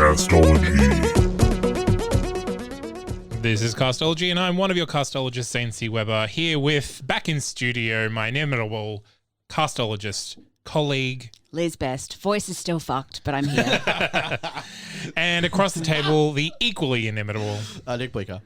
Castology. This is Castology, and I'm one of your castologists, Zane C. Weber, here with, back in studio, my inimitable castologist colleague, Liz Best. Voice is still fucked, but I'm here. and across the table, the equally inimitable Nick Bleeker.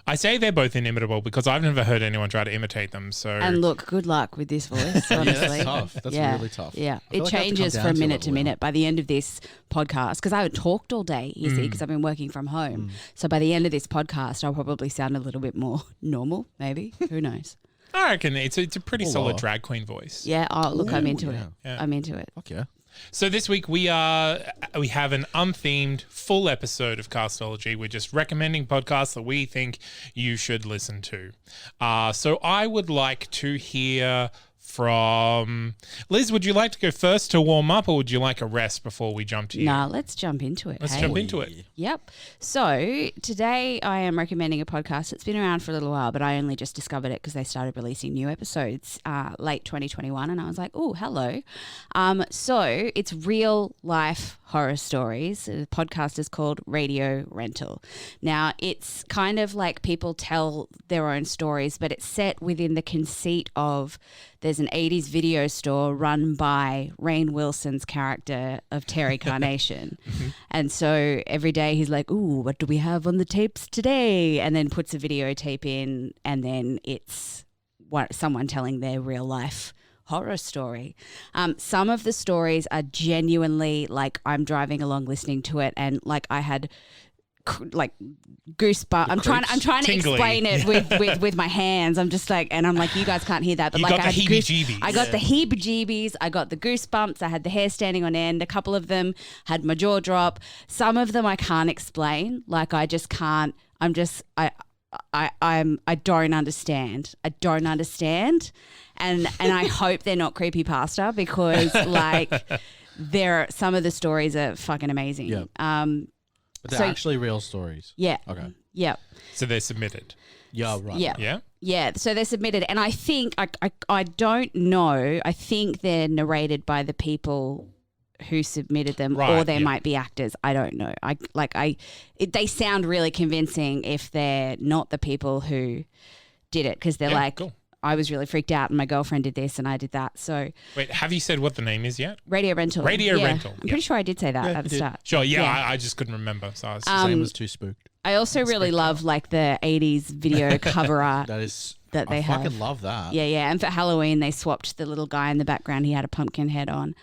I say they're both inimitable because I've never heard anyone try to imitate them. So And look, good luck with this voice, honestly. Yeah, that's tough. That's really tough. Yeah, I feel it like I have to changes come from down to minute to level minute. By the end of this podcast, because I haven't talked all day, you see, because I've been working from home. So by the end of this podcast, I'll probably sound a little bit more normal, maybe. Who knows? I reckon it's a pretty Oh, solid wow. drag queen voice. Yeah, oh, look, I'm into yeah. it. Yeah. I'm into it. Fuck yeah. So this week we have an unthemed full episode of Castology. We're just recommending podcasts that we think you should listen to. So I would like to hear from Liz. Would you like to go first to warm up, or would you like a rest before we jump to you? Nah, let's jump into it. Let's hey? jump into it. Yep. So today I am recommending a podcast that's been around for a little while, but I only just discovered it because they started releasing new episodes late 2021, and I was like, oh, hello. So it's real life horror stories. The podcast is called Radio Rental. Now, it's kind of like people tell their own stories, but it's set within the conceit of there's an 80s video store run by Rainn Wilson's character of Terry Carnation. And so every day he's like, ooh, what do we have on the tapes today? And then puts a videotape in, and then it's someone telling their real life horror story. Some of the stories are genuinely like I'm driving along listening to it, and like I had like goosebumps. I'm trying to explain it with my hands. I'm just like, and I'm like, you guys can't hear that, but You like got I the had heebie-jeebies. I got the heebie-jeebies. I got the goosebumps. I had the hair standing on end. A couple of them had my jaw drop. Some of them I can't explain. Like I just can't. I don't understand. I don't understand. And I hope they're not creepypasta because like some of the stories are fucking amazing. Yeah. But they're actually real stories. Yeah. Okay. Yeah. So they're submitted. Yeah, right. Yeah. Yeah. Yeah, so they're submitted, and I think I don't know. I think they're narrated by the people who submitted them, Right, or they yeah. might be actors. I don't know. They sound really convincing if they're not the people who did it, because they're like, cool. I was really freaked out, and my girlfriend did this, and I did that. So Wait, have you said what the name is yet? Radio Rental. Radio Yeah. Rental, I'm pretty sure I did say that at the start. Sure. Yeah. Yeah. I just couldn't remember. So I was Zane was too spooked. I also really love like the 80s video cover art. That is. That they I have. fucking love that. Yeah, yeah. And for Halloween, they swapped the little guy in the background. He had a pumpkin head on.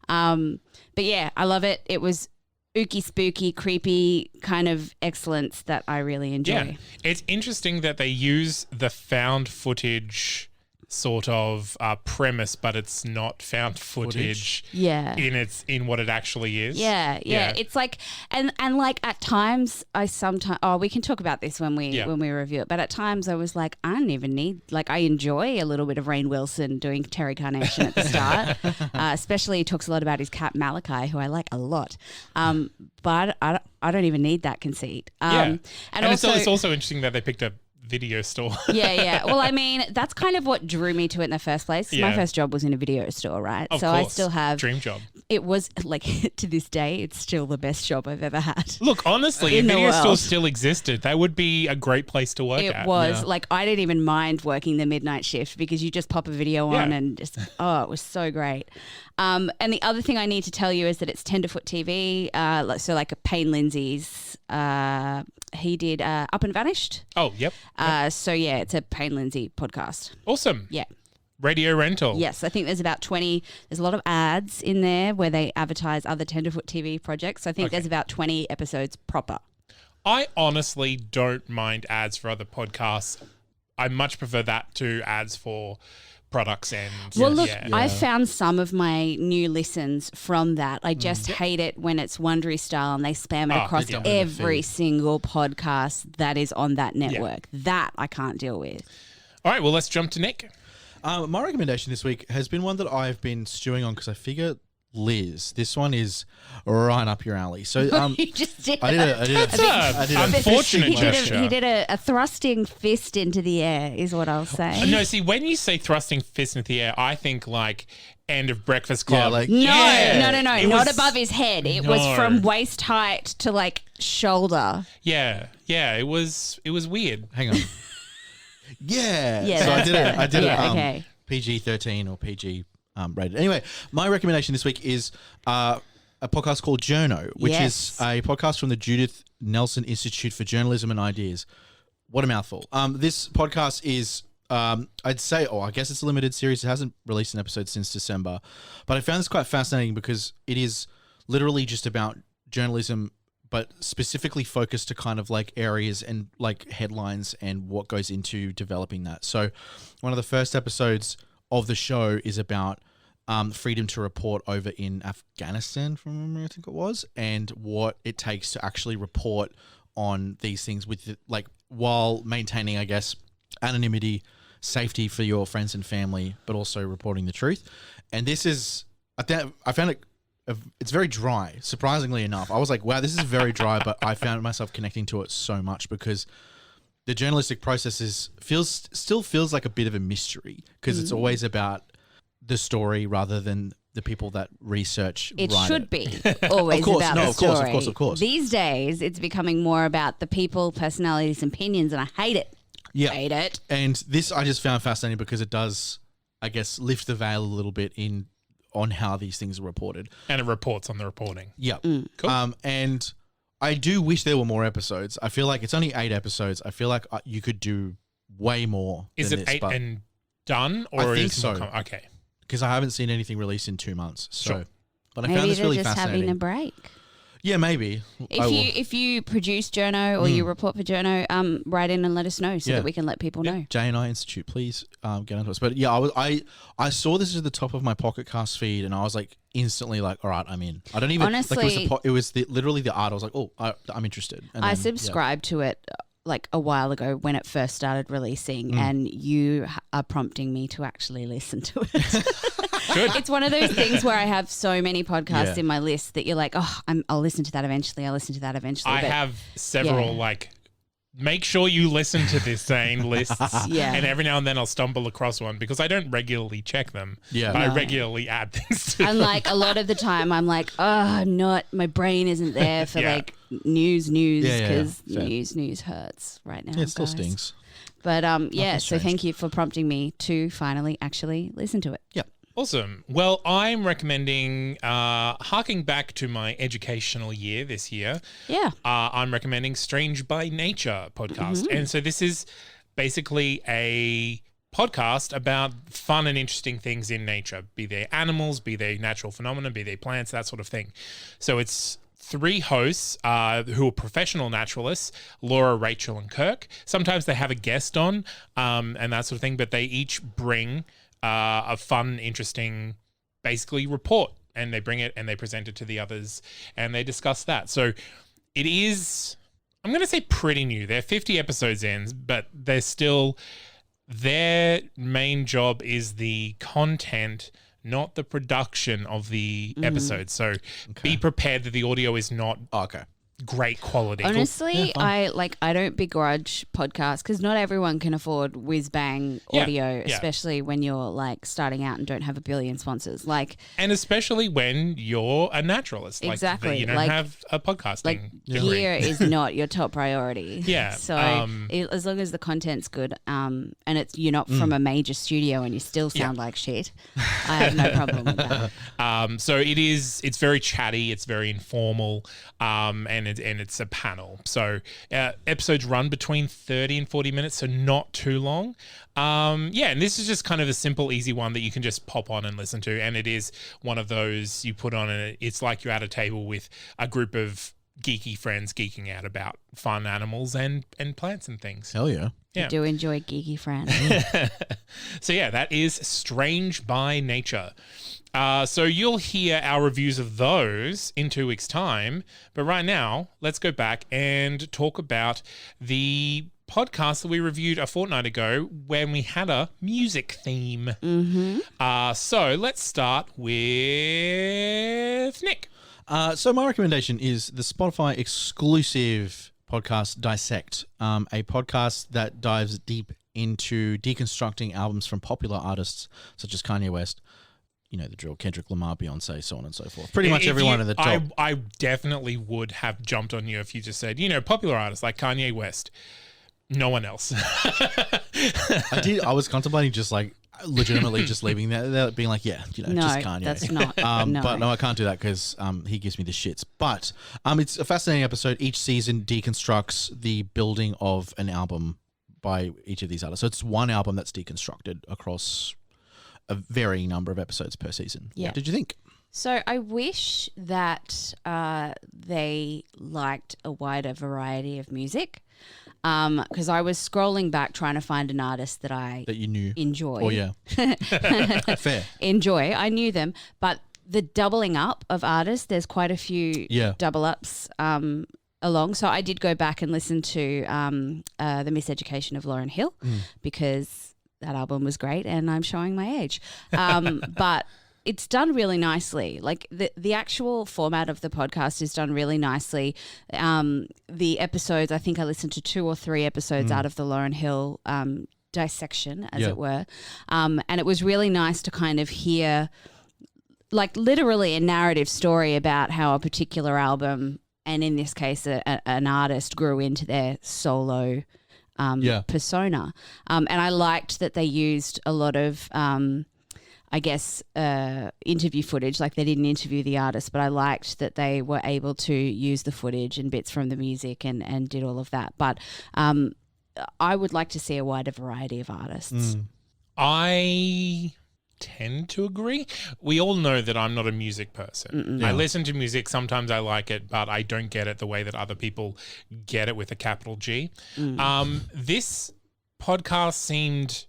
But yeah, I love it. It was ooky, spooky, creepy kind of excellence that I really enjoy. Yeah. It's interesting that they use the found footage sort of premise, but it's not found footage Yeah. in what it actually is. Yeah. It's like, and like at times I sometimes, we can talk about this when we review it, but at times I was like, I don't even need, like I enjoy a little bit of Rainn Wilson doing Terry Carnation at the start, especially he talks a lot about his cat Malachi, who I like a lot. But I don't even need that conceit. And also, it's also interesting that they picked a video store. Yeah. Well, I mean, that's kind of what drew me to it in the first place. 'Cause my first job was in a video store, right? Of so course. I still have Dream job. It was like to this day, it's still the best job I've ever had. Look, honestly, In if the video world. stores still existed, that would be a great place to work It at. was like I didn't even mind working the midnight shift because you just pop a video on Yeah. and just it was so great. And the other thing I need to tell you is that it's Tenderfoot TV. So like a Payne Lindsay's, he did Up and Vanished. Oh, yep. So yeah, it's a Payne Lindsay podcast. Awesome. Yeah. Radio Rental. Yes, I think there's about 20. There's a lot of ads in there where they advertise other Tenderfoot TV projects. So I think there's about 20 episodes proper. I honestly don't mind ads for other podcasts. I much prefer that to ads for products and Well, look, I've found some of my new listens from that. I just Mm. hate it when it's Wondery style and they spam it across they don't every feed. single podcast that is on that network. That I can't deal with. All right, well, let's jump to Nick. My recommendation this week has been one that I've been stewing on because I figure Liz, this one is right up your alley. So You just did. I did a Unfortunate gesture. He did a thrusting fist into the air, is what I'll say. No, see, when you say thrusting fist into the air, I think like end of Breakfast Club. Yeah, like No, It not was- above his head. It was No. from waist height to like shoulder. Yeah, it was weird. hang on. Yeah. Yeah, So that's I better. did it Yeah, okay. PG-13 or PG rated. Anyway, my recommendation this week is a podcast called Journo, which Yes. is a podcast from the Judith Nelson Institute for Journalism and Ideas. What a mouthful. This podcast is, I'd say, I guess it's a limited series. It hasn't released an episode since December. But I found this quite fascinating because it is literally just about journalism, but specifically focused to kind of like areas and like headlines and what goes into developing that. So one of the first episodes of the show is about freedom to report over in Afghanistan, from memory, I think it was, and what it takes to actually report on these things with like while maintaining, I guess, anonymity, safety for your friends and family, but also reporting the truth. And this is, I found it, it's very dry, surprisingly enough. I was like, wow, this is very dry, but I found myself connecting to it so much because the journalistic process still feels like a bit of a mystery because it's always about the story rather than the people that research. It write should it. be always Of course, about no, the of course, story. of course. These days, it's becoming more about the people, personalities, and opinions, and I hate it. Yeah. Hate it. And this I just found fascinating because it does, I guess, lift the veil a little bit on how these things are reported. And it reports on the reporting. Yeah. Cool. And I do wish there were more episodes. I feel like it's only 8 episodes. I feel like you could do way more. Is than it this, 8 but- and done? Or I think is it so. Okay. because I haven't seen anything released in 2 months. So, Sure. but I Maybe found this they're really just fascinating. having a break. Yeah, maybe. I will. If you produce Journo or you report for Journo, write in and let us know so Yeah. that we can let people know. J&I Institute, please get onto us. But yeah, I saw this at the top of my Pocket Cast feed, and I was like instantly like, all right, I'm in. I don't even Honestly- like it was literally the art. I was like, oh, I'm interested. And I then, subscribed to it like a while ago when it first started releasing, and you are prompting me to actually listen to it. Good. It's one of those things where I have so many podcasts Yeah. in my list that you're like, oh, I'll listen to that eventually. I'll listen to that eventually. I But have several yeah. like. Make sure you listen to this saying lists. Yeah. And every now and then I'll stumble across one because I don't regularly check them. Yeah. But I No. regularly add things to And like a lot of the time, I'm like, oh, my brain isn't there for Yeah. like news Yeah, because fair. news hurts right now. Yeah, it still guys. stings. But yeah, Nothing's so changed. thank you for prompting me to finally actually listen to it. Yeah. Awesome. Well, I'm recommending, harking back to my educational year this year, Yeah. I'm recommending Strange by Nature podcast. And so this is basically a podcast about fun and interesting things in nature, be they animals, be they natural phenomena, be they plants, that sort of thing. So it's 3 hosts who are professional naturalists, Laura, Rachel, and Kirk. Sometimes they have a guest on and that sort of thing, but they each bring a fun, interesting, basically report, and they bring it and they present it to the others and they discuss that. So it is, I'm going to say pretty new. They're 50 episodes in, but they're still, their main job is the content, not the production of the episode. So be prepared that the audio is not Oh, okay. great quality. Honestly, Yeah, I don't begrudge podcasts because not everyone can afford whiz bang Yeah, audio, yeah. especially when you're like starting out and don't have a billion sponsors. Like And especially when you're a naturalist. Exactly, You don't like- have a podcasting like degree. gear is not your top priority. Yeah, So as long as the content's good, and you're not Mm. from a major studio and you still sound like shit, I have no problem with that. So it's very chatty, it's very informal, and it's a panel. So episodes run between 30 and 40 minutes, so not too long. And this is just kind of a simple, easy one that you can just pop on and listen to. And it is one of those you put on, and it's like you're at a table with a group of geeky friends geeking out about fun animals and plants and things. Hell yeah. Yeah. I do enjoy geeky friends. So yeah, that is Strange by Nature. So you'll hear our reviews of those in 2 weeks' time. But right now, let's go back and talk about the podcast that we reviewed a fortnight ago when we had a music theme. So let's start with Nick. So my recommendation is the Spotify exclusive podcast Dissect, a podcast that dives deep into deconstructing albums from popular artists such as Kanye West, you know the drill, Kendrick Lamar, Beyonce, so on and so forth. Pretty much everyone at the top. I definitely would have jumped on you if you just said, popular artists like Kanye West. No one else. I was contemplating just like legitimately just leaving that, being like, just Kanye. That's not. But no, I can't do that because he gives me the shits. But it's a fascinating episode. Each season deconstructs the building of an album by each of these artists. So it's one album that's deconstructed across a varying number of episodes per season. Yeah. What did you think? So I wish that they liked a wider variety of music, because I was scrolling back trying to find an artist that you knew enjoy. Oh yeah, fair. Enjoy. I knew them, but the doubling up of artists, there's quite a few double ups along. So I did go back and listen to The Miseducation of Lauryn Hill because that album was great, and I'm showing my age. But it's done really nicely. Like the actual format of the podcast is done really nicely. The episodes, I think I listened to 2 or 3 episodes out of the Lauryn Hill dissection, as it were. And it was really nice to kind of hear, like, literally a narrative story about how a particular album, and in this case, an artist grew into their solo persona. And I liked that they used a lot of interview footage. Like, they didn't interview the artist, but I liked that they were able to use the footage and bits from the music and did all of that. But I would like to see a wider variety of artists. I tend to agree. We all know that I'm not a music person. I listen to music. Sometimes I like it, but I don't get it the way that other people get it with a capital G. This podcast seemed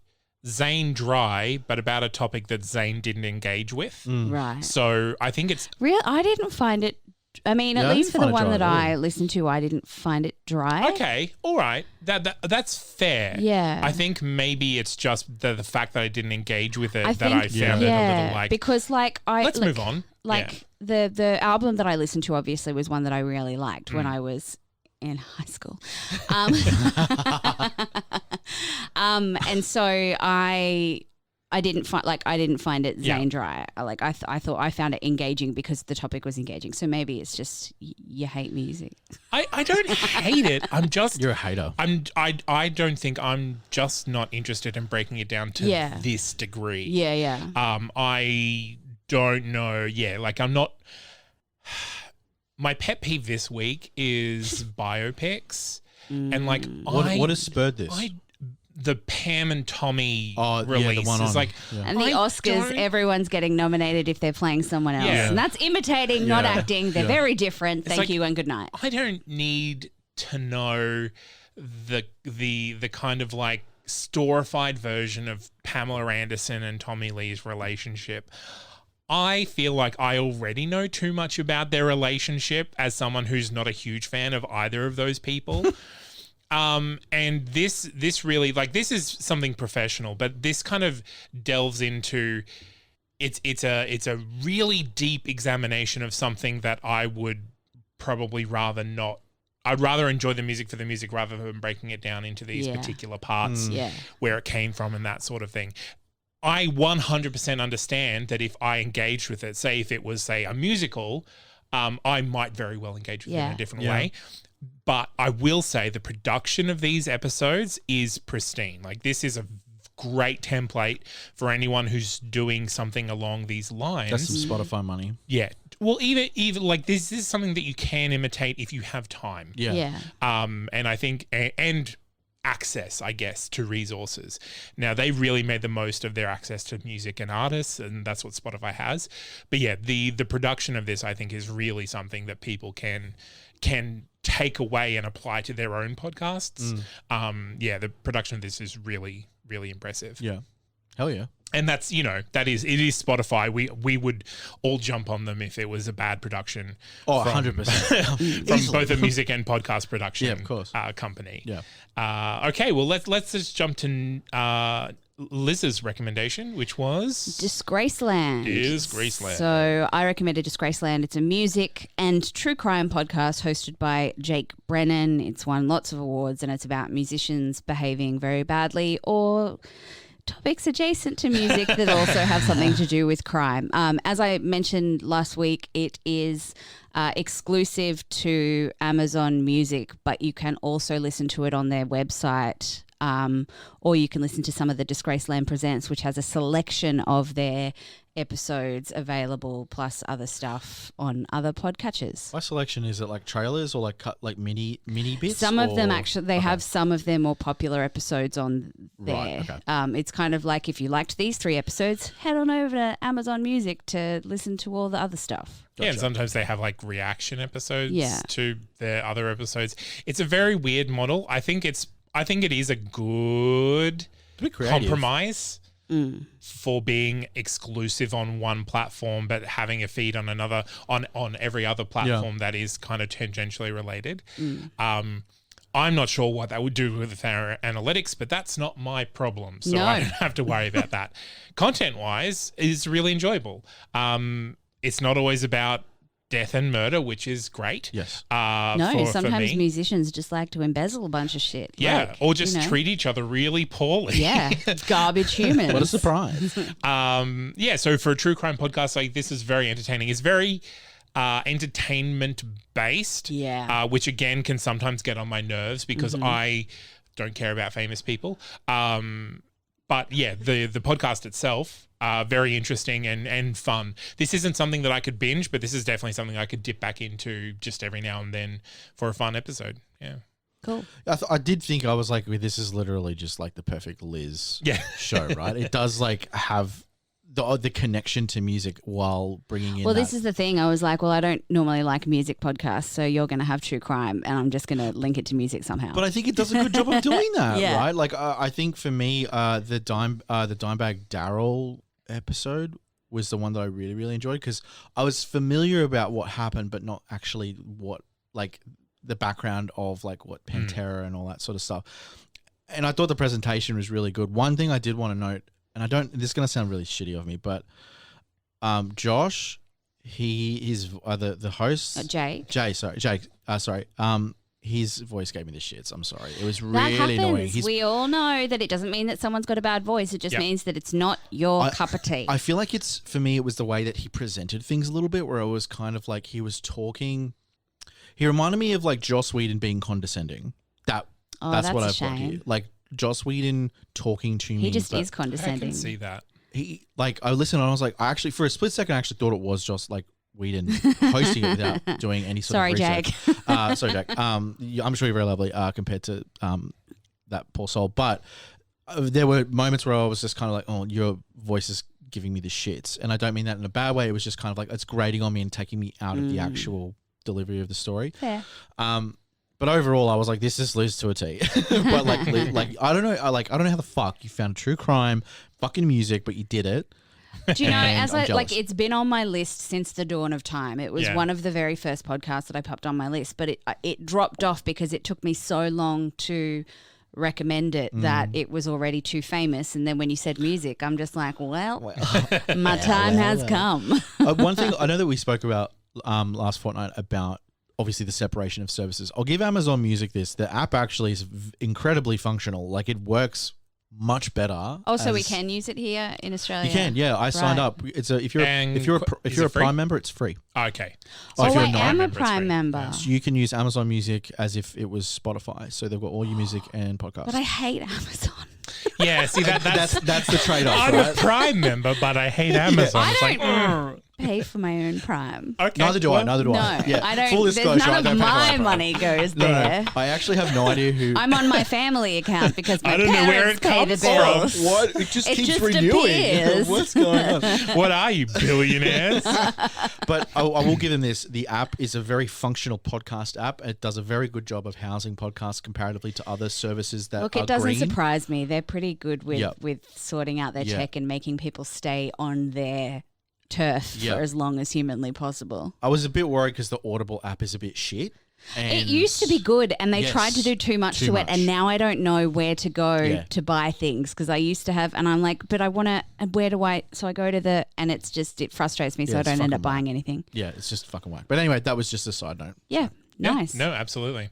Zane dry, but about a topic that Zane didn't engage with. Right. So I think it's real. I didn't find it. I mean, at least for the one that I listened to, I didn't find it dry. Okay, all right, that's fair. Yeah, I think maybe it's just the fact that I didn't engage with it I found it a little like, because let's move on. Like the album that I listened to obviously was one that I really liked when I was in high school, and so I didn't find it Zane dry. Like I thought I found it engaging because the topic was engaging. So maybe it's just you hate music. I don't hate it. I'm just you're a hater. I don't think I'm just not interested in breaking it down to this degree. Yeah. I don't know. Yeah, like I'm not. My pet peeve this week is biopics, and like what has spurred this? The Pam and Tommy release the one is like, and the Oscars, everyone's getting nominated if they're playing someone else, and that's imitating, not acting. They're very different. Thank you and good night. I don't need to know the kind of like storified version of Pamela Anderson and Tommy Lee's relationship. I feel like I already know too much about their relationship as someone who's not a huge fan of either of those people. And this really, like, this is something professional, but this kind of delves into it's a really deep examination of something that I would probably rather not. I'd rather enjoy the music for the music rather than breaking it down into these particular parts where it came from and that sort of thing. I 100% understand that if I engaged with it, say if it was, say, a musical, I might very well engage with it in a different way. But I will say the production of these episodes is pristine. Like, this is a great template for anyone who's doing something along these lines. That's some Spotify money. Yeah. Well, even like this is something that you can imitate if you have time. Yeah. And I think and access, I guess, to resources. Now, they really made the most of their access to music and artists, and that's what Spotify has. But yeah, the production of this, I think, is really something that people can take away and apply to their own podcasts. The production of this is really, really impressive. Yeah. Hell yeah. And that's, it is Spotify. We would all jump on them if it was a bad production. Oh, from- 100%. From both a music and podcast production Yeah, of course. company. Yeah. Okay, well, let's just jump to Liz's recommendation, which was Disgraceland. Disgraceland. So I recommended Disgraceland. It's a music and true crime podcast hosted by Jake Brennan. It's won lots of awards and it's about musicians behaving very badly or topics adjacent to music that also have something to do with crime. As I mentioned last week, it is exclusive to Amazon Music, but you can also listen to it on their website. Or you can listen to some of the Disgraceland Presents, which has a selection of their episodes available, plus other stuff on other podcatchers. My selection, is it like trailers or like cut like mini bits? Some of them or- actually, they have some of their more popular episodes on there. Right, okay. It's kind of like if you liked these 3 episodes, head on over to Amazon Music to listen to all the other stuff. Yeah, and Gotcha. sometimes they have like reaction episodes Yeah. to their other episodes. It's a very weird model. I think it is a good It's a bit creative. compromise for being exclusive on one platform, but having a feed on another on every other platform that is kind of tangentially related. I'm not sure what that would do with our analytics, but that's not my problem. So No. I don't have to worry about that. Content-wise, is really enjoyable. It's not always about death and murder, which is great. Yes. No, for sometimes me. musicians just like to embezzle a bunch of shit. Yeah, like, or just you know. treat each other really poorly. Yeah, garbage humans. What a surprise. So for a true crime podcast, like this is very entertaining. It's very entertainment based. Yeah. Which again can sometimes get on my nerves because I don't care about famous people. But yeah, the podcast itself, very interesting and fun. This isn't something that I could binge, but this is definitely something I could dip back into just every now and then for a fun episode. Yeah. Cool. I did think, I was like, well, this is literally just like the perfect Liz Yeah. show, right? It does like have the connection to music while bringing in Well, that. this is the thing. I was like, well, I don't normally like music podcasts, so you're going to have true crime, and I'm just going to link it to music somehow. But I think it does a good job of doing that, Yeah. right? Like I think for me, the Dimebag Daryl episode was the one that I really, really enjoyed because I was familiar about what happened, but not actually what like the background of like what Pantera and all that sort of stuff. And I thought the presentation was really good. One thing I did want to note, and this is going to sound really shitty of me, but Josh, he's the host. Jake. His voice gave me the shits. I'm sorry. It was That really happens. annoying. We all know that it doesn't mean that someone's got a bad voice. It just Yep. means that it's not your cup of tea. I feel like for me, it was the way that he presented things a little bit, where it was kind of like he was talking. He reminded me of like Joss Whedon being condescending. That's that's what a I've got here. shame. Like Joss Whedon talking to me. He just but is I condescending. can see that. He like I listened and I was like, I actually for a split second I actually thought it was Joss like Whedon hosting it without doing any sort Sorry, of research. Jack. Sorry, Jack. I'm sure you're very lovely compared to that poor soul. But there were moments where I was just kind of like, oh, your voice is giving me the shits. And I don't mean that in a bad way. It was just kind of like it's grating on me and taking me out of the actual delivery of the story. Fair. But overall, I was like, this is Liz to a T. But like I don't know. I don't know how the fuck you found true crime, fucking music, but you did it. Do you know, And as I'm I like, jealous. it's been on my list since the dawn of time. It was Yeah. one of the very first podcasts that I popped on my list, but it dropped off because it took me so long to recommend it that it was already too famous. And then when you said music, I'm just like, well, my time has come. One thing I know that we spoke about last fortnight about obviously the separation of services. I'll give Amazon Music this. The app actually is incredibly functional. Like it works much better. Oh, so we as- can use it here in Australia? You can, yeah. I signed Right. up. It's if you're And if you're is a it free? Prime member, it's free. Okay. Oh, if you're I a am a member, it's Prime free. member. So you can use Amazon Music as if it was Spotify. So they've got all your music and podcasts. But I hate Amazon. Yeah, see that's that's the trade off, I'm right? a Prime member, but I hate Amazon. I It's like, don't. pay for my own Prime. Okay. Neither do I. well, Neither do No, I. Yeah. I don't. Full There's disclosure, I none don't of pay for my Prime. money goes No, there. I actually have no idea who. I'm on my family account because my I don't know where parents it pay the comes from. bills. What? It just It keeps just renewing. appears. What's going on? What are you, billionaires? But I will give them this. The app is a very functional podcast app. It does a very good job of housing podcasts comparatively to other services that Look, are it doesn't green. surprise me. They're pretty good with, Yep. with sorting out their Yeah. tech and making people stay on their turf Yep. for as long as humanly possible. I was a bit worried because the Audible app is a bit shit. And It used to be good, and they Yes, tried to do too much too to much. it, and now I don't know where to go Yeah. to buy things because I used to have, and I'm like, but I want to, and where do I? So I go to the, and it's just, it frustrates me, so Yeah, I it's don't end up fucking buying anything. Yeah, it's just fucking whack. But anyway, that was just a side note. Yeah, Yeah, nice. no, absolutely.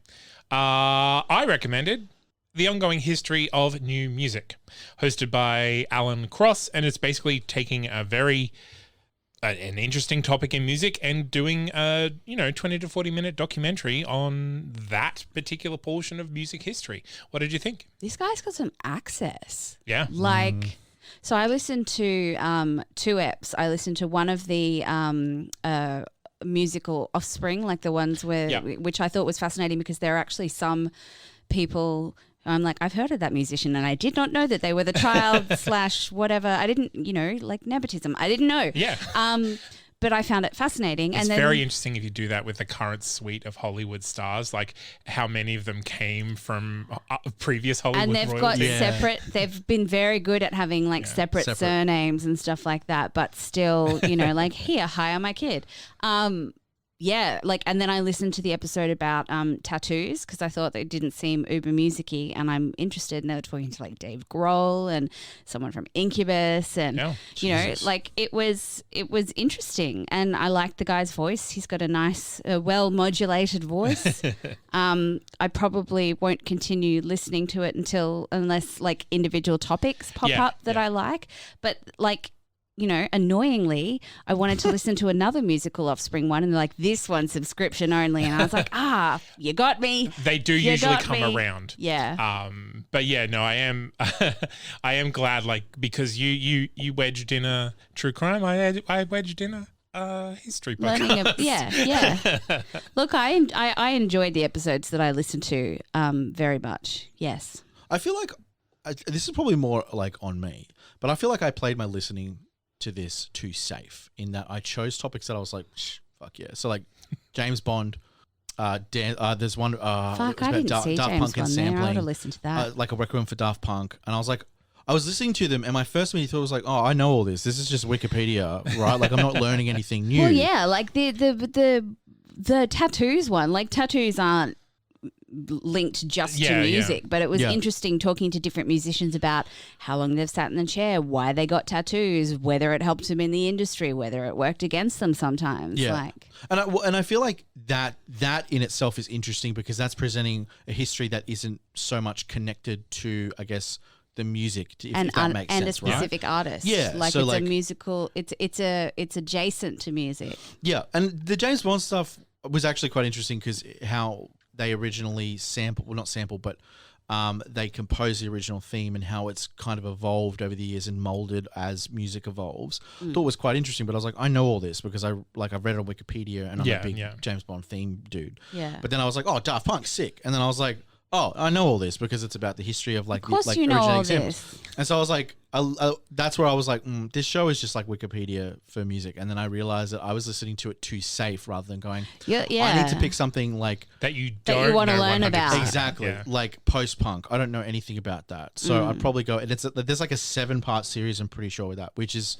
I recommended The Ongoing History of New Music, hosted by Alan Cross, and it's basically taking a very an interesting topic in music and doing a 20 to 40 minute documentary on that particular portion of music history. What did you think? This guy's got some access. Yeah. Like, so I listened to two eps. I listened to one of the musical Offspring, like the ones where, Yeah. which I thought was fascinating because there are actually some people. I'm like, I've heard of that musician and I did not know that they were the child / whatever. I didn't, like nepotism. I didn't know. Yeah. But I found it fascinating. It's and then, very interesting if you do that with the current suite of Hollywood stars, like how many of them came from previous Hollywood and they've royalties. got Yeah. separate. They've been very good at having like separate surnames and stuff like that. But still, like here, hire my kid. Yeah, like, and then I listened to the episode about tattoos because I thought they didn't seem uber musicy, and I'm interested. And they were talking to like Dave Grohl and someone from Incubus, and Oh, Jesus. like it was interesting, and I liked the guy's voice. He's got a nice, well modulated voice. I probably won't continue listening to it unless like individual topics pop Yeah, up that yeah. I like, but like. Annoyingly, I wanted to listen to another musical Offspring one, and they're like, this one's subscription only. And I was like, you got me. They do You usually got come me. around. Yeah. But yeah, no, I am I am glad, like, because you wedged in a true crime. I wedged in a history podcast. Yeah. Look, I enjoyed the episodes that I listened to very much. Yes. I feel like this is probably more like on me, but I feel like I played my listening to this too safe in that I chose topics that I was like, fuck yeah. So like James Bond, there's one. Fuck, I didn't see Daft James Punk and Bond there. I would sampling, have listened to that. like a Requiem for Daft Punk, and I was like, I was listening to them, and my first immediate thought was like, oh, I know all this. This is just Wikipedia, right? Like I'm not learning anything new. Well, yeah, like the tattoos one. Like tattoos aren't linked just to Yeah, yeah. music, but it was Yeah. interesting talking to different musicians about how long they've sat in the chair, why they got tattoos, whether it helped them in the industry, whether it worked against them sometimes. Yeah. Like, And I feel like that in itself is interesting because that's presenting a history that isn't so much connected to, I guess, the music, if that makes and sense, a right? specific artist. Yeah, like so it's like- a musical. It's adjacent to music. Yeah, and the James Bond stuff was actually quite interesting because how they originally but they composed the original theme and how it's kind of evolved over the years and molded as music evolves. Thought it was quite interesting, but I was like, I know all this because I've read it on Wikipedia and I'm Yeah, a big yeah. James Bond theme dude. Yeah. But then I was like, oh, Daft Punk's sick, and then I was like, oh, I know all this because it's about the history of like Of course the like you know originating all samples. this. And so I was like, that's where I was like, this show is just like Wikipedia for music. And then I realized that I was listening to it too safe rather than going, Yeah. I need to pick something like that you That you don't wanna know learn 100%. about. exactly Yeah. like post punk. I don't know anything about that, so I'd probably go. And there's like a 7-part series. I'm pretty sure with that, which is.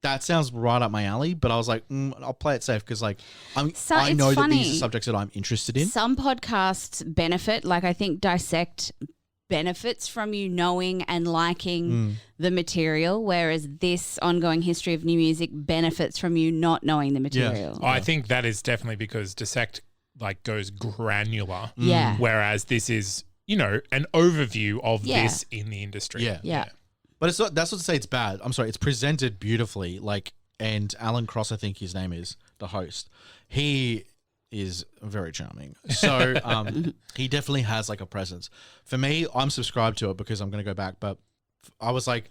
That sounds right up my alley, but I was like, I'll play it safe because, like, I It's know that these funny. are subjects that I'm interested in. Some podcasts benefit, like I think Dissect benefits from you knowing and liking the material, whereas this ongoing history of new music benefits from you not knowing the material. Oh, I think that is definitely because Dissect like goes granular. Yeah. Whereas this is, an overview of Yeah. this in the industry. Yeah. Yeah. But it's not. That's not to say it's bad. I'm sorry. It's presented beautifully. Like, and Alan Cross, I think his name is the host. He is very charming. So he definitely has like a presence. For me, I'm subscribed to it because I'm going to go back. But I was like,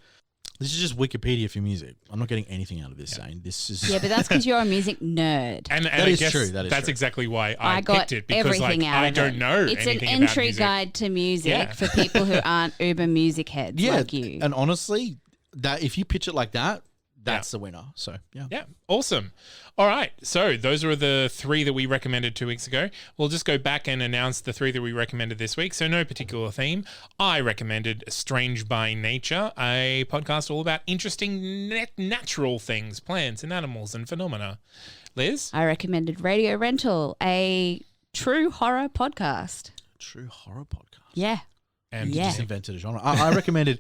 This is just Wikipedia for music. I'm not getting anything out of this, Zane. This is Yeah, but that's because you're a music nerd. And That I is guess true, that is that's true. exactly why I got picked it, because like everything out I of don't it. know It's an anything about entry music. guide to music Yeah. for people who aren't uber music heads like you. And honestly, that if you pitch it like that, that's the winner. So yeah. Yeah, awesome. All right, so those were the 3 that we recommended 2 weeks ago. We'll just go back and announce the 3 that we recommended this week. So no particular theme. I recommended Strange by Nature, a podcast all about interesting natural things, plants and animals and phenomena. Liz? I recommended Radio Rental, a true horror podcast. True horror podcast. Yeah. And Yeah. Just invented a genre. I recommended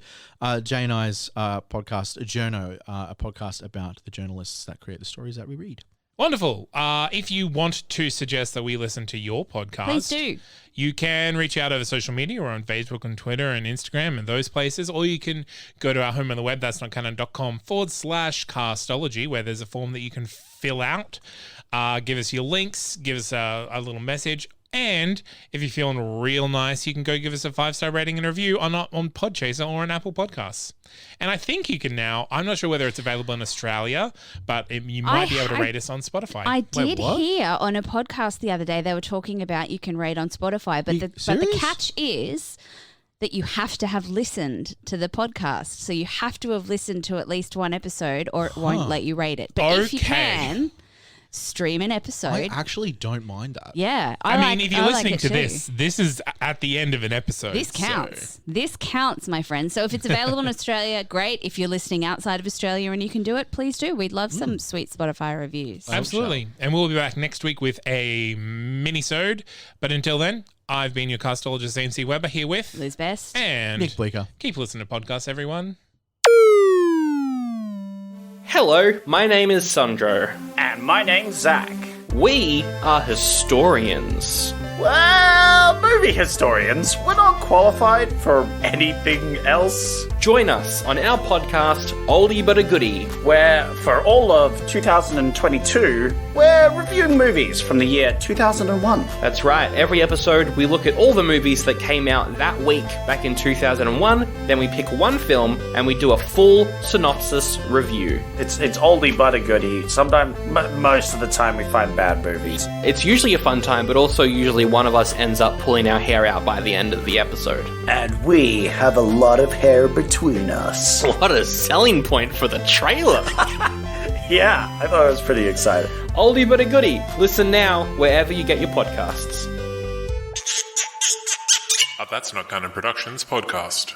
Jay and I's podcast, Journo, a podcast about the journalists that create the stories that we read. Wonderful. If you want to suggest that we listen to your podcast, Please do. You can reach out over social media or on Facebook and Twitter and Instagram and those places, or you can go to our home on the web, that's not canon.com/castology, where there's a form that you can fill out. Give us your links, give us a little message. And if you're feeling real nice, you can go give us a 5-star rating and review on Podchaser or on Apple Podcasts. And I think you can now, I'm not sure whether it's available in Australia, but you might be able to rate us on Spotify. I did what? hear on a podcast the other day, they were talking about you can rate on Spotify, but the serious? catch is that you have to have listened to the podcast. So you have to have listened to at least one episode or it won't let you rate it. But if you Okay. can, stream an episode. I actually don't mind that. Yeah. I mean, if you're I like listening it to too. this is at the end of an episode. This counts. This counts, my friend. So if it's available in Australia, great. If you're listening outside of Australia and you can do it, please do. We'd love some sweet Spotify reviews. Absolutely. And we'll be back next week with a mini-sode. But until then, I've been your castologist, Zane C. Weber, here with... Liz Best. And Nick Bleeker. keep listening to podcasts, everyone. Hello, my name is Sandro. And my name's Zach. We are historians. Well, movie historians. We're not qualified for anything else. Join us on our podcast, Oldie But a Goodie. Where, for all of 2022, we're reviewing movies from the year 2001. That's right, every episode we look at all the movies that came out that week back in 2001, then we pick one film and we do a full synopsis review. It's oldie but a goodie. Sometimes, most of the time, we find bad movies. It's usually a fun time, but also usually one of us ends up pulling our hair out by the end of the episode. And we have a lot of hair between us. What a selling point for the trailer! Yeah, I thought it was pretty exciting. Oldie But a Goodie. Listen now wherever you get your podcasts. That's Not Canon Productions podcast.